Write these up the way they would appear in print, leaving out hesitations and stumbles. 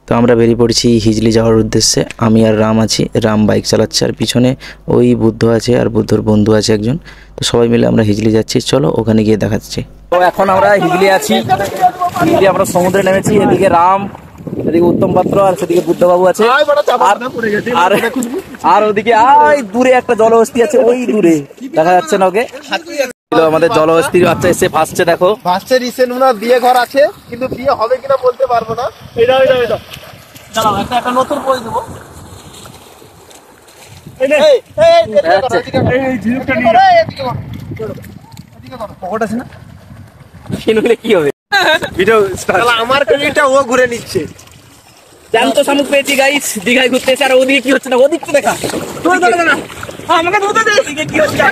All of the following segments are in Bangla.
তো আমরা বেরিয়ে পড়েছি হিজলি যাওয়ার উদ্দেশ্যে। আমি আর রাম আছি, রাম বাইক চালাচ্ছে আর পিছনে ওই বুদ্ধ আছে আর বুদ্ধর বন্ধু আছে একজন। তো সবাই মিলে আমরা হিজলি যাচ্ছি, চলো ওখানে গিয়ে দেখাচ্ছি। তো এখন আমরা হিজলি আছি, হিজলি আমরা সমুদ্রে নেমেছি। এদিকে রাম, এদিকে উত্তম পাত্র আর সেদিকে বুদ্ধবাবু আছে, আর ওদিকে দূরে একটা জলহস্তি আছে, ওই দূরে দেখা যাচ্ছে না ওকে। আমাদের জলহস্তির বাচ্চা এসে ফাঁসছে, দেখো ফার্স্টে রিসেন্ট ওনার বিয়ে ঘর আছে, কিন্তু বিয়ে হবে কিনা বলতে পারবো না। এটা দাঁড়াও, একটা নতুন বই দেবো। কি হবে আমার ক্রেডিটটা ও ঘুরে নিচ্ছে। জ্যান্ত শামুক পেয়েছি গাইস, দীঘায় ঘুরতে এসে। আর ওদিকে কি হচ্ছে না, ওদিক তো দেখা। আমাকে ধরতে দে, ওদিকে কি হচ্ছে?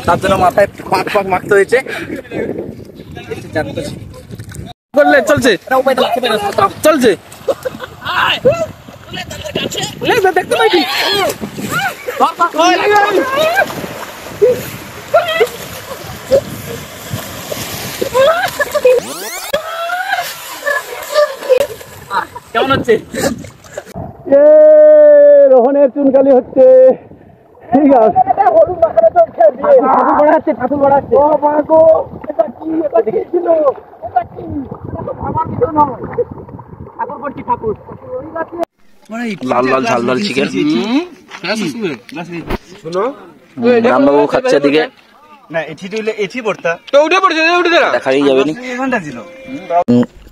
তার জন্য মাথায় পাক পাক মাখতে হয়েছে। বললে চলছে চলছে দেখতে পাইছি। কেমন হচ্ছে? রোহনের চুনকালি হচ্ছে। ঠিক আছে, লাল লাল ঝাল ঝাল চিকেন। শুনো, রামবাবু খাচ্ছে দিকে। দেখাই যাবে না।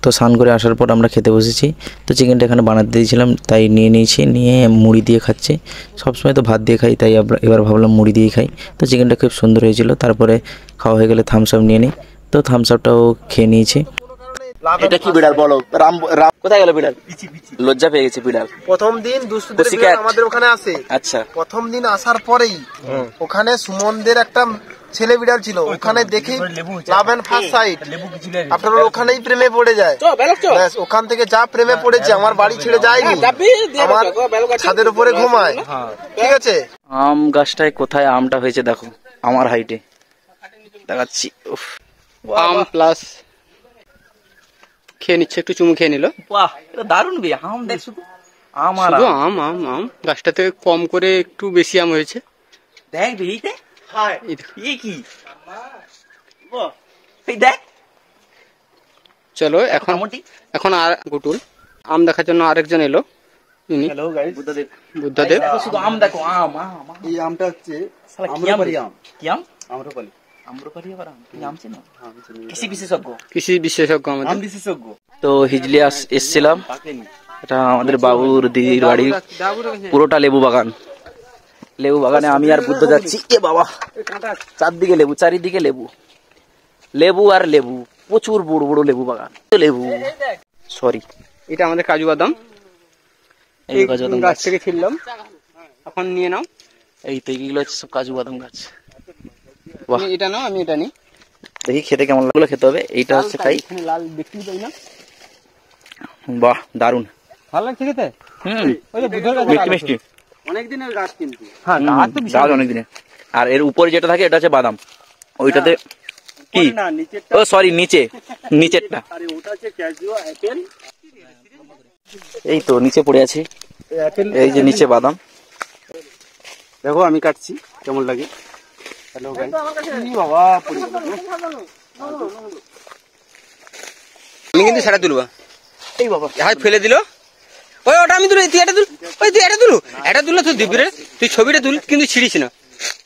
তো স্নান করে আসার পর আমরা খেতে বসেছি। তো চিকেনটা এখানে বানাতে দিয়েছিলাম, তাই নিয়ে নিয়েছি, নিয়ে মুড়ি দিয়ে খাচ্ছি। সবসময় তো ভাত দিয়ে খাই, তাই এবার ভাবলাম মুড়ি দিয়ে খাই। তো চিকেনটা খুব সুন্দর হয়েছিল। তারপরে খাওয়া হয়ে গেলে থামস আপ নিয়ে নিই। তো থামস আপটাও খেয়ে নিয়েছি। এটা কি বিড়াল বলো? রাম কোথায় গেল বিড়াল? লজ্জা পেয়ে গেছে বিড়াল। প্রথম দিন আমাদের ওখানে আসে। আচ্ছা, প্রথম দিন আসার পরেই ওখানে সুমনদের একটা ছেলে বিড়াল ছিল, ওখানে দেখি লাভ এন্ড ফার্স্ট সাইট, আপনার ওখানেই প্রেমে পড়ে যায়। ওখান থেকে যা প্রেমে পড়েছে, আমার বাড়ি ছেড়ে যায়নি, আমার ছাদের উপরে ঘুমায়। ঠিক আছে, আম গাছটায় কোথায় আমটা হয়েছে দেখো, আমার হাইটে দেখাচ্ছি। আম প্লাস খেয়ে নিচ্ছে, একটু চুমু খেয়ে নিল। বাহ, এটা দারুণ বে। আম দেখ, শুধু আম আর আম আম আম। গাছটাতে কম করে একটু বেশি আম হয়েছে। দেখ এইতে, দেখ। চলো এখন আর গুটুল আম দেখার জন্য আরেকজন এলো। বুদ্ধদেব। শুধু আম দেখো, আম। এই আমটা হচ্ছে আম্রপালি আম। কি আম? আম্রপালি। আম্রপালি আবার আম? কি আম চেনো? কৃষি বিশেষজ্ঞ। কৃষি বিশেষজ্ঞ আমাদের। আম বিশেষজ্ঞ। তো হিজলি এসছিলাম, এটা আমাদের বাবুর দিদির বাড়ি, পুরোটা লেবু বাগান। লেবু বাগানে আমি আর বুদ্ধ যাচ্ছি। এ বাবা, চারদিকে লেবু, চারিদিকে লেবু, লেবু আর লেবু, প্রচুর বড় বড় লেবু বাগান। লেবু সরি, এটা আমাদের কাজু বাদাম। এই গাছ থেকে ছিললাম, এখন নিয়ে নাও। এই তো এইগুলো হচ্ছে সব কাজু বাদাম গাছ। এটা নাও, আমি এটা নিই। দেখি খেতে কেমন লাগলো, খেতে হবে। এইটা হচ্ছে খাই। লাল দেখতেই পাই না। বাহ, দারুন, ভালো লাগছে খেতে। মিষ্টি মিষ্টি। অনেকদিনের গাছ কিন্তু। হ্যাঁ, গাছ অনেকদিনের। আর এর উপরে যেটা থাকে এটা হচ্ছে বাদাম, ওইটাতে কি, ও সরি, নিচেরটা। এই তো নিচে পড়ে আছে, এই যে নিচে বাদাম। দেখো আমি কাটছি, কেমন লাগে। হ্যালো গাইস, বাবা আমি কিন্তু সেটা তুলবা। এই বাবা হাত ফেলে দিল। ওই ওটা আমি তুলি, তুই এটা তুল, ওই তুই এটা তুলু, এটা তুললে তুই দিবি রে, তুই ছবিটা তুল, কিন্তু ছিড়িস না।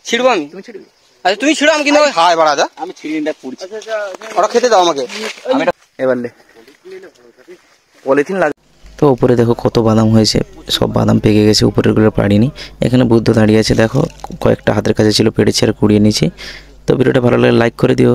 ছিড়বো আমি, তুমি ছিড়বি? আচ্ছা তুমি ছিড়ো, আমি কিন্তু হাই বাড়া দা, আমি ছিড়িটা পুড়ছি। ওটা খেতে দাও আমাকে। এবার পলিথিন লাগে। তো উপরে দেখো কত বাদাম হয়েছে, সব বাদাম পেকে গেছে, উপরের গুলো পারিনি। এখানে বুদ্ধ দাঁড়িয়ে আছে, দেখো কয়েকটা হাতের কাছে ছিল, পেড়েছে আর কুড়িয়ে নিয়েছি। তো ভিডিওটা ভালো লাগলে লাইক করে দিও।